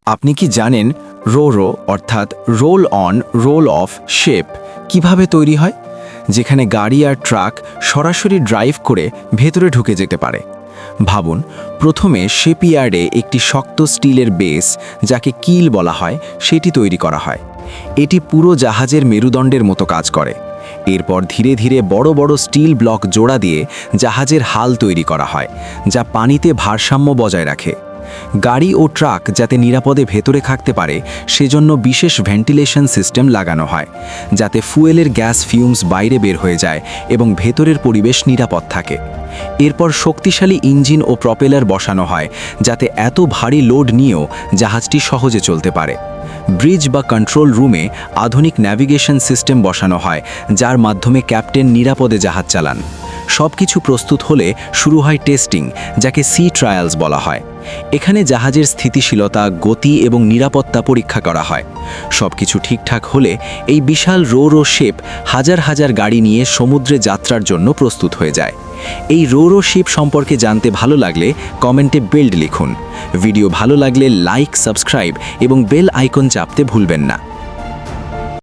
আপনি কি জানেন রো অর্থাৎ roll on roll off ship কিভাবে তৈরি হয়, যেখানে গাড়ি আর ট্রাক সরাসরি ড্রাইভ করে ভেতরে ঢুকে যেতে পারে? ভাবুন, প্রথমে শেপইয়ার্ডে একটি শক্ত স্টিলের বেস, যাকে কিল বলা হয়, সেটি তৈরি করা হয়। এটি পুরো জাহাজের মেরুদণ্ডের মতো কাজ করে। এরপর ধীরে ধীরে বড় বড় স্টিল ব্লক জোড়া দিয়ে জাহাজের হাল তৈরি করা হয়, যা পানিতে ভারসাম্য বজায় রাখে। গাড়ি ও ট্রাক যাতে নিরাপদে ভেতরে থাকতে পারে, সেজন্য বিশেষ ভেন্টিলেশন সিস্টেম লাগানো হয়, যাতে ফুয়েলের গ্যাস ফিউমস বাইরে বের হয়ে যায় এবং ভেতরের পরিবেশ নিরাপদ থাকে। এরপর শক্তিশালী ইঞ্জিন ও প্রপেলার বসানো হয়, যাতে এত ভারী লোড নিয়েও জাহাজটি সহজে চলতে পারে। ব্রিজ বা কন্ট্রোল রুমে আধুনিক ন্যাভিগেশন সিস্টেম বসানো হয়, যার মাধ্যমে ক্যাপ্টেন নিরাপদে জাহাজ চালান। সবকিছু প্রস্তুত হলে শুরু হয় টেস্টিং, যাকে সি ট্রায়ালস বলা হয়। এখানে জাহাজের স্থিতিশীলতা, গতি এবং নিরাপত্তা পরীক্ষা করা হয়। সবকিছু ঠিকঠাক হলে এই বিশাল রো শিপ হাজার হাজার গাড়ি নিয়ে সমুদ্রে যাত্রার জন্য প্রস্তুত হয়ে যায়। এই রো শিপ সম্পর্কে জানতে ভালো লাগলে কমেন্টে বিল্ড লিখুন। ভিডিও ভালো লাগলে লাইক, সাবস্ক্রাইব এবং বেল আইকন চাপতে ভুলবেন না।